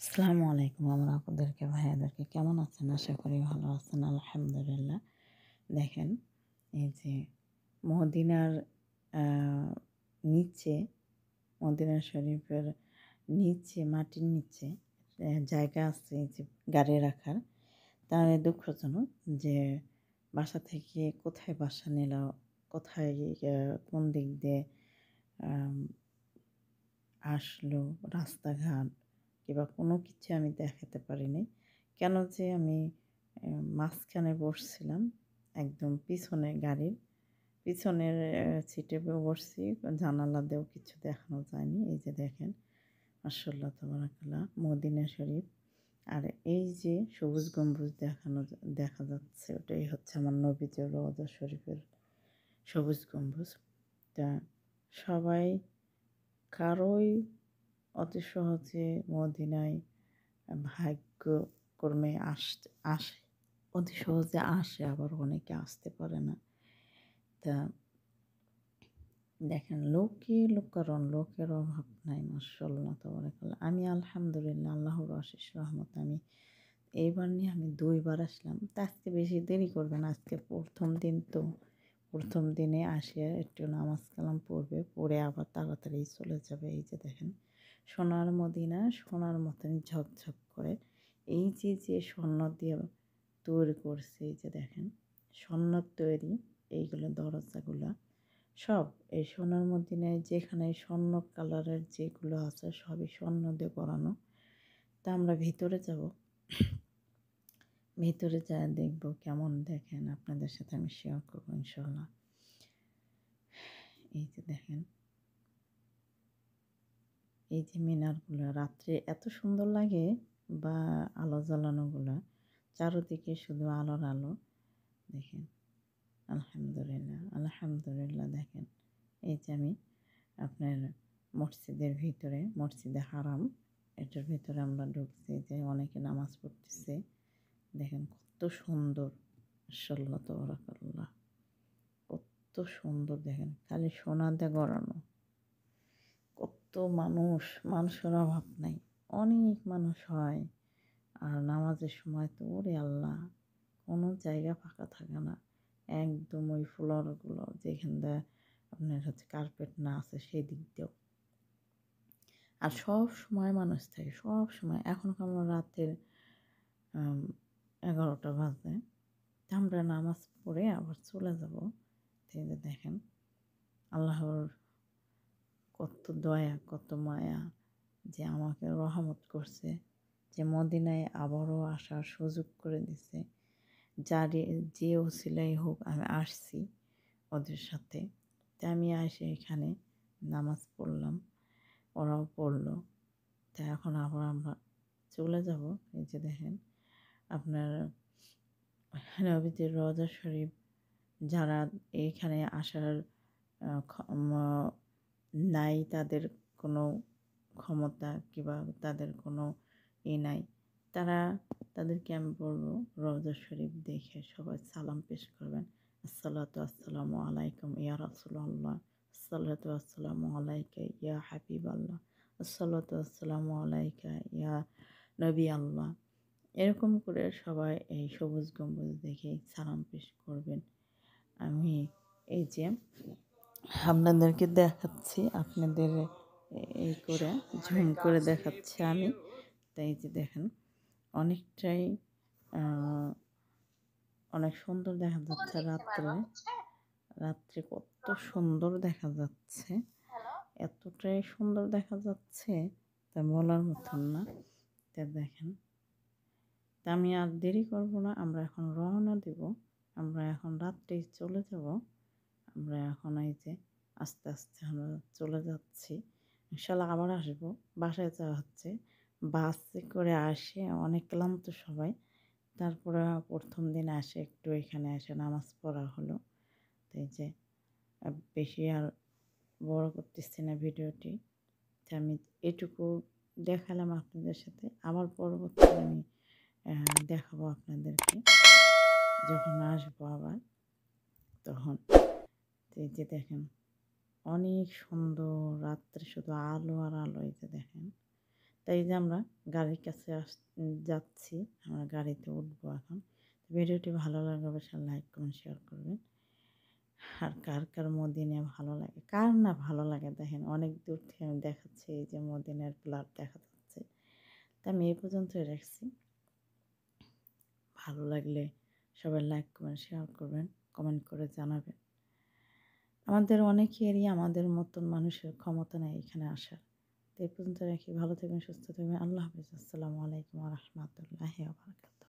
আসসালামু আলাইকুম আমার আপুদেরকে ভাইয়াদেরকে কেমন আছেন? আশা করি ভালো আছেন। আলহামদুলিল্লাহ। দেখেন এই যে মদিনার আ নিচে মদিনা শরীফের নিচে মাটির নিচে জায়গা আছে এই যে গাড়ি রাখার। তাহলে দুঃখজনক যে বাসা থেকে কোথায় বাসা নিল, কোথায় কোন দিক দিয়ে আম আসলো, রাস্তাঘাট কিংবা কোনো কিছু আমি দেখাতে পারিনি। কেন যে আমি মাঝখানে বসছিলাম, একদম পিছনে গাড়ির পিছনের সিটে বসছি। জানালা দিয়েও কিছু দেখানো যায়নি। এই যে দেখেন মাশাআল্লাহ তাবারাকাল্লাহ মদিনা শরীফ। আর এই যে সবুজ গম্বুজ দেখা যাচ্ছে ওটাই হচ্ছে আমার নবীজির রওজা শরীফের সবুজ গম্বুজ। তা সবাই কারোই অতি সহজে মদিনায় ভাগ্যক্রমে আসে। অতি সহজে আসে, আবার অনেকে আসতে পারে না। তা দেখেন লোকের অভাব নাই মাশাআল্লাহ তাবারাকাল্লাহ। আমি আলহামদুলিল্লাহ আল্লাহর অশেষ রহমতে আমি এইবার নিয়ে আমি ২ বার আসলাম। তা আজকে বেশি দেরি করবে না। আজকে ১ম দিন তো। ১ম দিনে আসে একটু নামাজ কালাম পড়বে, পড়ে আবার তাড়াতাড়ি চলে যাবে। এই যে দেখেন সোনার মদিনা সোনার মতন ঝকঝক করে। এই যে স্বর্ণ দিয়ে তৈরি করছে, এই যে দেখেন স্বর্ণের তৈরি এইগুলো দরজাগুলা সব এই সোনার মদিনায় যেখানে স্বর্ণ কালারের যেগুলো আছে সবই স্বর্ণ দিয়ে করানো। তা আমরা ভিতরে যাব, ভিতরে যা দেখব কেমন দেখেন আপনাদের সাথে আমি শেয়ার করবো ইনশাল্লাহ। এই যে দেখেন এই যে মিনারগুলো রাত্রে এত সুন্দর লাগে, বা আলো জ্বালানোগুলো চারদিকে শুধু আলোর আলো। দেখেন আলহামদুলিল্লাহ আলহামদুলিল্লাহ। দেখেন এই যে আমি আপনার মসজিদের ভিতরে, মসজিদে হারাম এটার ভিতরে আমরা ঢুকছি, যে অনেকে নামাজ পড়তেছে। দেখেন কত সুন্দর মাশাআল্লাহ তাবারাকাল্লাহ, কত সুন্দর। দেখেন খালি সোনা দিয়ে গড়ানো, কত মানুষের অভাব নাই, অনেক মানুষ হয়। আর নামাজের সময় তো ওরে আল্লাহ কোনো জায়গা ফাঁকা থাকে না। একদম ওই ফ্লোরগুলো যেখান দিয়ে আপনার হচ্ছে কার্পেট না আছে সেই দিক দিয়েও। আর সব সময় মানুষ থাকে, সব সময়। এখন কেমন রাতের 11টা বাজে, তা আমরা নামাজ পড়ে আবার চলে যাব। এই যে দেখেন আল্লাহর কত দয়া কত মায়া যে আমাকে রহমত করছে, যে মদিনায় আবারও আসার সুযোগ করে দিছে। যে ওসিলাই হোক আমি আসছি ওদের সাথে। তা আমি এসে এখানে নামাজ পড়লাম, ওরাও পড়লো। তা এখন আবার আমরা চলে যাব। এই যে দেখেন আপনার নবীজির রওজা শরীফ যারা এইখানে আসার নাই, তাদের কোনো ক্ষমতা কিংবা তাদের কোনো নাই, তারা তাদেরকে আমি বলবো রওজা শরীফ দেখে সবাই সালাম পেশ করবেন। আসসালাতু আসসালামু আলাইকুম ইয়া রাসূলুল্লাহ, আসসালাতু আসসালামু আলাইকা ইয়া হাবিবাল্লাহ, আসসালাতু আসসালামু আলাইকা ইয়া নবী আল্লাহ। এরকম করে সবাই এই সবুজ গম্বুজ দেখে সালাম পেশ করবেন। আমি এই যে আপনাদেরকে দেখাচ্ছি, আপনাদের এই করে ঝুম করে দেখাচ্ছি আমি। তাই যে দেখেন অনেকটাই অনেক সুন্দর দেখা যাচ্ছে রাত্রে। রাত্রে কত সুন্দর দেখা যাচ্ছে, এতটাই সুন্দর দেখা যাচ্ছে তা বলার মতন না। তা দেখেন তা আমি আর দেরি করব না, আমরা এখন রওনা দেব। আমরা এখন রাত্রেই চলে যাব। আমরা এখন এই যে আস্তে আস্তে আমরা চলে যাচ্ছি। ইনশাল্লাহ আবার আসবো। বাসায় যাওয়া হচ্ছে, বাসে করে আসে অনেক ক্লান্ত সবাই। তারপরে ১ম দিন আসে একটু এখানে এসে নামাজ পড়া হলো। তো এই যে বেশি আর বড় করতেছি না ভিডিওটি। তো আমি এটুকু দেখালাম আপনাদের সাথে। আবার পরবর্তীতে আমি দেখাবো আপনাদেরকে যখন আসবো আবার তখন। এই যে দেখেন অনেক সুন্দর রাত্রে শুধু আলো আর আলো। এই যে দেখেন তা তাই যে আমরা গাড়ির কাছে যাচ্ছি, আমরা গাড়িতে উঠবো এখন। ভিডিওটি ভালো লাগলে অবশ্যই লাইক কমেন্ট শেয়ার করবেন। আর কার কার মদিনা ভালো লাগে, কার না ভালো লাগে দেখেন, অনেক দূর থেকে আমি দেখাচ্ছি, এই যে মদিনার প্লাট দেখা যাচ্ছে। তা আমি এই পর্যন্তই রাখছি। ভালো লাগলে সবাই লাইক কমেন্ট শেয়ার করবেন, কমেন্ট করে জানাবেন। আমাদের অনেকেরই আমাদের মতন মানুষের ক্ষমতা নেই এখানে আসার। তো এই পর্যন্ত রাখি, ভালো থাকবেন, সুস্থ থাকবেন, আল্লাহ হাফিজ, আসসালামু আলাইকুম ওয়া রাহমাতুল্লাহি ওয়া বারাকাতুহু।